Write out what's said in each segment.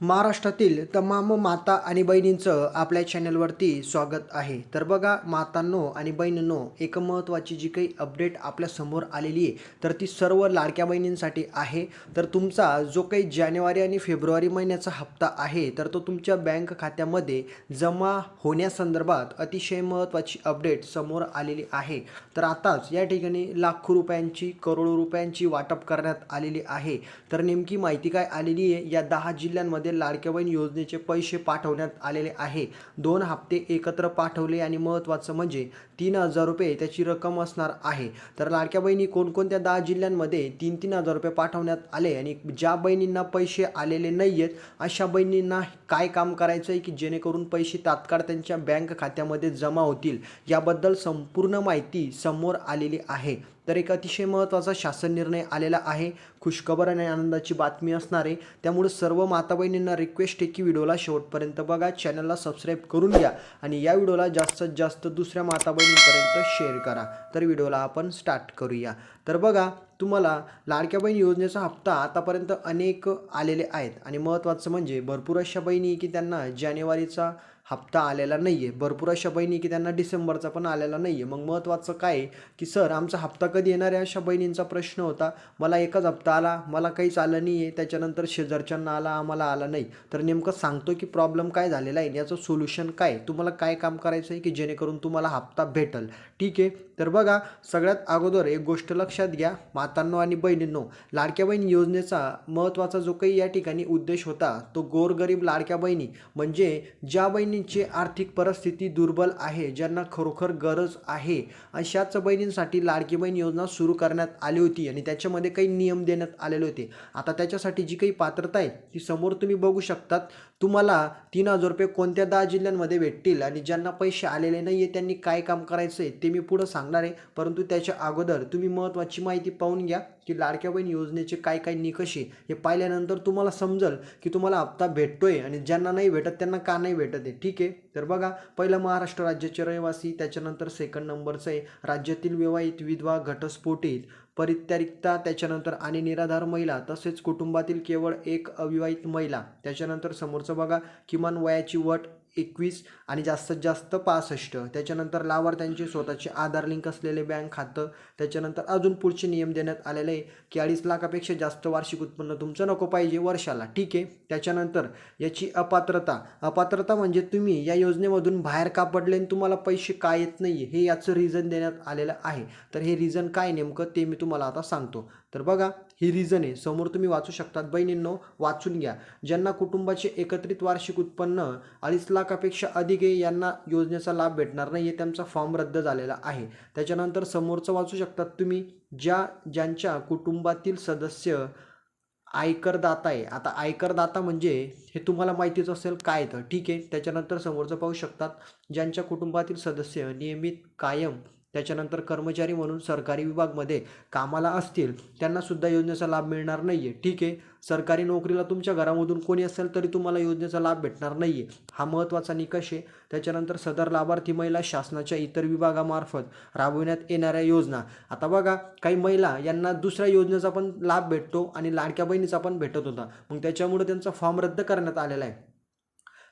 महाराष्ट्रातील तमाम माता आणि बहिणींचं आपल्या चॅनलवरती स्वागत आहे. तर बघा मातांनो आणि बहिणींनो, एक महत्त्वाची जी काही अपडेट आपल्या समोर आलेली आहे तर ती सर्व लाडक्या बहिणींसाठी आहे. तर तुमचा जो काही जानेवारी आणि फेब्रुवारी महिन्याचा हप्ता आहे तर तो तुमच्या बँक खात्यामध्ये जमा होण्यासंदर्भात अतिशय महत्त्वाची अपडेट समोर आलेली आहे. तर आताच या ठिकाणी लाखो रुपयांची, करोडो रुपयांची वाटप करण्यात आलेली आहे. तर नेमकी माहिती काय आलेली आहे, या 10 जिल्ह्यांमध्ये लाडक्या बहीण योजनेचे पैसे पाठवण्यात आलेले आहे. 2 हप्ते एकत्र पाठवले आणि महत्त्वाचं म्हणजे 3,000 रुपये त्याची रक्कम असणार आहे. तर लाडक्या बहिणी कोणकोणत्या 10 जिल्ह्यांमध्ये 3,000 रुपये पाठवण्यात आले आणि ज्या बहिणींना पैसे आलेले नाही आहेत अशा बहिणींना काय काम करायचं आहे की जेणेकरून पैसे तात्काळ त्यांच्या बँक खात्यामध्ये जमा होतील, याबद्दल संपूर्ण माहिती समोर आलेली आहे. तर एक अतिशय महत्त्वाचा शासन निर्णय आलेला आहे. खुशखबर आणि आनंदाची बातमी असणार आहे. त्यामुळे सर्व माता बहिणींना रिक्वेस्ट आहे की व्हिडिओला शेवटपर्यंत बघा, चॅनलला सबस्क्राईब करून घ्या आणि या व्हिडिओला जास्तीत जास्त दुसऱ्या माता बहिणींपर्यंत शेअर करा. तर व्हिडिओला आपण स्टार्ट करूया. तर बघा, तुम्हाला लाडक्या बहीण योजनेचा हप्ता आतापर्यंत अनेक आलेले आहेत आणि महत्त्वाचं म्हणजे भरपूर अशा बहिणी की त्यांना जानेवारीचा हप्ता आलेला नाही आहे, भरपूर अशा बहिणी की त्यांना डिसेंबरचा पण आलेला नाही आहे. मग महत्त्वाचं काय आहे की सर आमचा हप्ता कधी येणार आहे, अशा बहिणींचा प्रश्न होता. मला एकच हप्ता आला, मला काहीच आलं नाही आहे, त्याच्यानंतर शेजारच्यांना आला, आम्हाला आला नाही. तर नेमकं सांगतो की प्रॉब्लेम काय झालेला आहे, याचं सोल्युशन काय, तुम्हाला काय काम करायचं आहे की जेणेकरून तुम्हाला हप्ता भेटेल. ठीक आहे. तर बघा, सगळ्यात अगोदर एक गोष्ट लक्षात घ्या मातांनो आणि बहिणींनो, लाडक्या बहीण योजनेचा महत्त्वाचा जो काही या ठिकाणी उद्देश होता तो गोरगरीब लाडक्या बहिणी म्हणजे ज्या बहिणींची आर्थिक परिस्थिती दुर्बल आहे, ज्यांना खरोखर गरज आहे, अशाच बहिणींसाठी लाडकी बहीण योजना सुरू करण्यात आली होती आणि त्याच्यामध्ये काही नियम देण्यात आलेले होते. आता त्याच्यासाठी जी काही पात्रता आहे ती समोर तुम्ही बघू शकतात. तुम्हाला 3,000 रुपये कोणत्या 10 जिल्ह्यांमध्ये भेटतील आणि ज्यांना पैसे आलेले नाही आहे त्यांनी काय काम करायचं आहे ते मी पुढं सांगणार आहे. परंतु त्याच्या अगोदर तुम्ही महत्त्वाची माहिती पाहून घ्या की लाडक्या बहीण योजनेचे काय काय निकष आहे. हे पाहिल्यानंतर तुम्हाला समजेल की तुम्हाला हप्ता भेटतोय आणि ज्यांना नाही भेटत त्यांना का नाही भेटत आहे. ठीक आहे. तर बघा, पहिलं महाराष्ट्र राज्याचे रहिवासी, त्याच्यानंतर सेकंड नंबरचं आहे राज्यातील विवाहित, विधवा, घटस्फोटित, परित्याक्ता, त्याच्यानंतर आणि निराधार महिला, तसेच कुटुंबातील केवळ एक अविवाहित महिला. त्याच्यानंतर समोरचं बघा, किमान वयाची अट 21 आणि जास्तीत जास्त 65. त्याच्यानंतर लाभार्थ्यांचे स्वतःचे आधार लिंक असलेले बँक खातं. त्याच्यानंतर अजून पुढचे नियम देण्यात आलेले आहे की 2.5 लाखापेक्षा जास्त वार्षिक उत्पन्न तुमचं नको पाहिजे वर्षाला. ठीक आहे. त्याच्यानंतर याची अपात्रता म्हणजे तुम्ही या योजनेमधून बाहेर का पडले आणि तुम्हाला पैसे का येत नाही हे याचं रिझन देण्यात आलेलं आहे. तर हे रिझन काय नेमकं ते मी तुम्हाला आता सांगतो. तर बघा, ही रिझन आहे, समोर तुम्ही वाचू शकतात. बहिणींनो, वाचून घ्या. ज्यांना कुटुंबाचे एकत्रित वार्षिक उत्पन्न 2.5 लाखापेक्षा अधिक आहे यांना योजनेचा लाभ भेटणार नाही आहे, त्यांचा फॉर्म रद्द झालेला आहे. त्याच्यानंतर समोरचं वाचू शकतात तुम्ही, ज्यांच्या कुटुंबातील सदस्य आयकरदाता आहे. आता आयकरदाता म्हणजे हे तुम्हाला माहितीच असेल काय तर. ठीक आहे. त्याच्यानंतर समोरचं पाहू शकतात, ज्यांच्या कुटुंबातील सदस्य नियमित, कायम, त्याच्यानंतर कर्मचारी म्हणून सरकारी विभागामध्ये कामाला असतील त्यांना सुद्धा योजनेचा लाभ मिळणार नाही आहे. ठीक आहे. सरकारी नोकरीला तुमच्या घरामधून कोणी असेल तरी तुम्हाला योजनेचा लाभ भेटणार नाही आहे, हा महत्त्वाचा निकष आहे. त्याच्यानंतर सदर लाभार्थी महिला शासनाच्या इतर विभागामार्फत राबविण्यात येणाऱ्या योजना. आता बघा, काही महिला यांना दुसऱ्या योजनेचा पण लाभ भेटतो आणि लाडक्या बहिणीचा पण भेटत होता, मग त्याच्यामुळे त्यांचा फॉर्म रद्द करण्यात आलेला आहे.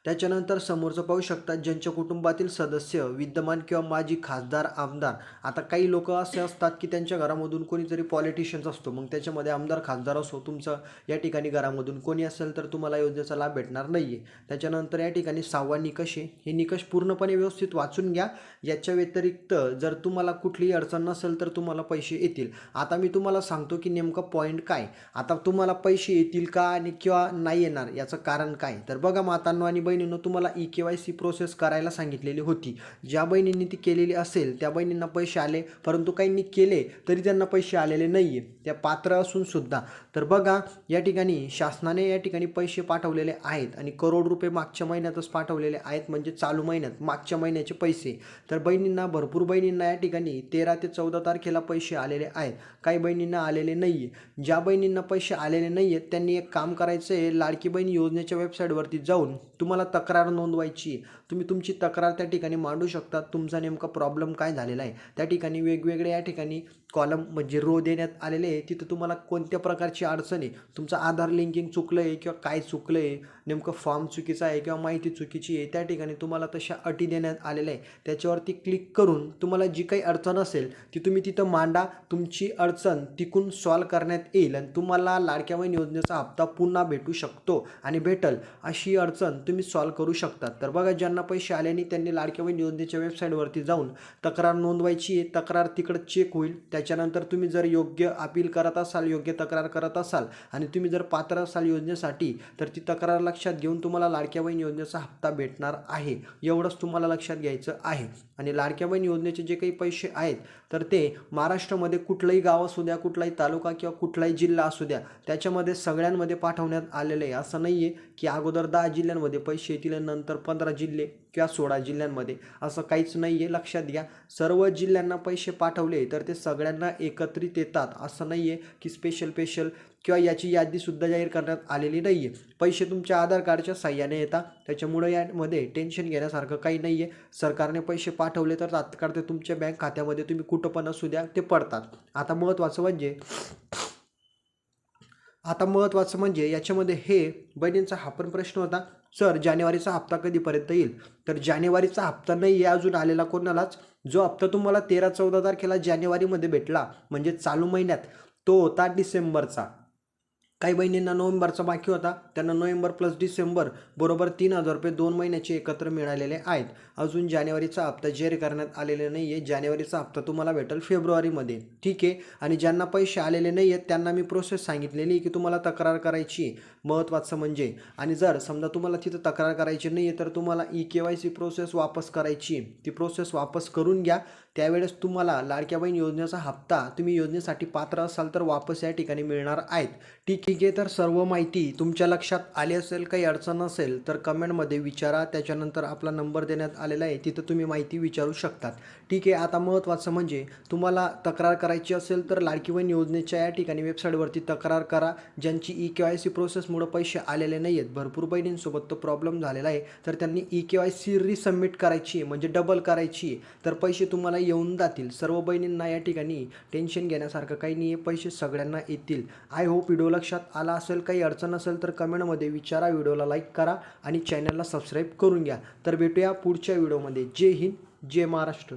त्याच्यानंतर समोरचं पाहू शकतात, ज्यांच्या कुटुंबातील सदस्य विद्यमान किंवा माजी खासदार, आमदार. आता काही लोक असे असतात की त्यांच्या घरामधून कोणीतरी पॉलिटिशियन्स असतो, मग त्याच्यामध्ये आमदार, खासदार असो, तुमचं या ठिकाणी घरामधून कोणी असेल तर तुम्हाला योजनेचा लाभ भेटणार नाही आहे. त्याच्यानंतर या ठिकाणी 6वा निकष आहे. हे निकष पूर्णपणे व्यवस्थित वाचून घ्या. याच्या व्यतिरिक्त जर तुम्हाला कुठलीही अडचण नसेल तर तुम्हाला पैसे येतील. आता मी तुम्हाला सांगतो की नेमकं पॉईंट काय. आता तुम्हाला पैसे येतील का आणि किंवा नाही येणार याचं कारण काय. तर बघा मातांनो आणि बहिणींनो, तुम्हाला EKYC प्रोसेस करायला सांगितलेली होती. ज्या बहिणींनी ती केलेली असेल त्या बहिणींना पैसे आले, परंतु काहींनी केले तरी त्यांना पैसे आलेले नाही आहे, त्या पात्र असून सुद्धा. तर बघा, या ठिकाणी शासनाने या ठिकाणी पैसे पाठवलेले आहेत आणि करोड रुपये मागच्या महिन्यातच पाठवलेले आहेत, म्हणजे चालू महिन्यात मागच्या महिन्याचे पैसे. तर बहिणींना, भरपूर बहिणींना या ठिकाणी 13 ते 14 तारखेला पैसे आलेले आहेत, काही बहिणींना आलेले नाही आहे. ज्या बहिणींना पैसे आलेले नाही आहेत त्यांनी एक काम करायचं आहे, लाडकी बहीण योजनेच्या वेबसाईटवरती जाऊन तुम्हाला तक्रार नोंदवायची आहे. तुम्ही तुमची तक्रार त्या ठिकाणी मांडू शकता. तुमचा नेमका प्रॉब्लेम काय झालेला आहे त्या ठिकाणी वेगवेगळे या ठिकाणी कॉलम म्हणजे रो देण्यात आलेले आहे. तिथं तुम्हाला कोणत्या प्रकारची अडचण आहे, तुमचं आधार लिंकिंग चुकलं आहे किंवा काय चुकलं आहे, नेमकं फॉर्म चुकीचा आहे किंवा माहिती चुकीची आहे, त्या ठिकाणी तुम्हाला तशा अटी देण्यात आलेल्या आहे. त्याच्यावरती क्लिक करून तुम्हाला जी काही अडचण असेल ती तुम्ही तिथं मांडा. तुमची अडचण तिकून सॉल्व करण्यात येईल आणि तुम्हाला लाडक्या बहीण योजनेचा हप्ता पुन्हा भेटू शकतो आणि भेटल अशी अडचण तुम्ही सॉल्व करू शकता. तर बघा, ज्यांना पैसे आले नाही त्यांनी लाडक्या बहीण योजनेच्या वेबसाईटवरती जाऊन तक्रार नोंदवायची आहे. तक्रार तिकडं चेक होईल. त्याच्यानंतर तुम्ही जर योग्य अपील करत असाल, योग्य तक्रार करत असाल आणि तुम्ही जर पात्र असाल योजनेसाठी, तर ती तक्रार लक्षात घेऊन तुम्हाला लाडक्या बहीण योजनेचा हप्ता भेटणार आहे. एवढंच तुम्हाला लक्षात घ्यायचं आहे. आणि लाडक्या बहीण योजनेचे जे काही पैसे आहेत तर ते महाराष्ट्रामध्ये कुठलंही गाव असू द्या, कुठलाही तालुका किंवा कुठलाही जिल्हा असू द्या, त्याच्यामध्ये सगळ्यांमध्ये पाठवण्यात आलेलं आहे. असं नाही आहे की अगोदर 10 जिल्ह्यांमध्ये पैसे येतील आणि नंतर 15 जिल्हे किंवा 16 जिल्ह्यांमध्ये, असं काहीच नाही आहे. लक्षात घ्या, सर्व जिल्ह्यांना पैसे पाठवले तर ते सगळ्यांना एकत्रित येतात. असं नाही आहे की स्पेशल किंवा याची यादीसुद्धा जाहीर करण्यात आलेली नाही आहे. पैसे तुमच्या आधार कार्डच्या साह्याने येतात. त्याच्यामुळे यामध्ये टेन्शन घेण्यासारखं काही नाही आहे. सरकारने पैसे पाठवले तर तात्काळ ते तुमच्या बँक खात्यामध्ये तुम्ही कुठं पण असू द्या ते पडतात. आता महत्त्वाचं म्हणजे याच्यामध्ये हे बहिणींचा हा पण प्रश्न होता, सर जानेवारीचा हप्ता कधीपर्यंत येईल? तर जानेवारीचा हप्ता नाही आहे अजून आलेला कोणालाच. जो हप्ता तुम्हाला 13-14 तारखेला जानेवारीमध्ये भेटला म्हणजे चालू महिन्यात, तो होता डिसेंबरचा. काही बहिणींना नोव्हेंबरचा बाकी होता, त्यांना नोव्हेंबर प्लस डिसेंबर बरोबर 3,000 रुपये 2 महिन्याचे एकत्र मिळालेले आहेत. अजून जानेवारीचा हप्ता जाहीर करण्यात आलेला नाही आहे. जानेवारीचा हप्ता तुम्हाला भेटेल फेब्रुवारीमध्ये. ठीक आहे. आणि ज्यांना पैसे आलेले नाही आहेत त्यांना मी प्रोसेस सांगितलेली की तुम्हाला तक्रार करायची आहे. महत्त्वाचं म्हणजे, आणि जर समजा तुम्हाला तिथं तक्रार करायची नाही आहे तर तुम्हाला KYC प्रोसेस वापस करायची आहे. ती प्रोसेस वापस करून घ्या. त्यावेळेस तुम्हाला लाडक्या बहीण योजनेचा हप्ता तुम्ही योजनेसाठी पात्र असाल तर वापस या ठिकाणी मिळणार आहेत. ठीक आहे. तर सर्व माहिती तुमच्या लक्षात आली असेल. काही अडचण असेल तर कमेंटमध्ये विचारा. त्याच्यानंतर आपला नंबर देण्यात आलेला आहे, तिथं तुम्ही माहिती विचारू शकतात. ठीक आहे. आता महत्त्वाचं म्हणजे, तुम्हाला तक्रार करायची असेल तर लाडकी बहीण योजनेच्या या ठिकाणी वेबसाईटवरती तक्रार करा. ज्यांची KYC प्रोसेसमुळे पैसे आलेले नाही आहेत, भरपूर बहिणींसोबत तो प्रॉब्लेम झालेला आहे, तर त्यांनी KYC रिसबमिट करायची आहे, म्हणजे डबल करायची आहे, तर पैसे तुम्हाला येऊन जातील. सर्व बहिणींना या ठिकाणी टेन्शन घेण्यासारखं काही नाही आहे. पैसे सगळ्यांना येतील. आय होप व्हिडिओ लक्षात आला असेल. काही अडचण असेल तर कमेंटमध्ये विचारा. व्हिडिओला लाईक करा आणि चॅनलला सबस्क्राईब करून घ्या. तर भेटूया पुढच्या व्हिडिओमध्ये. जय हिंद, जय महाराष्ट्र.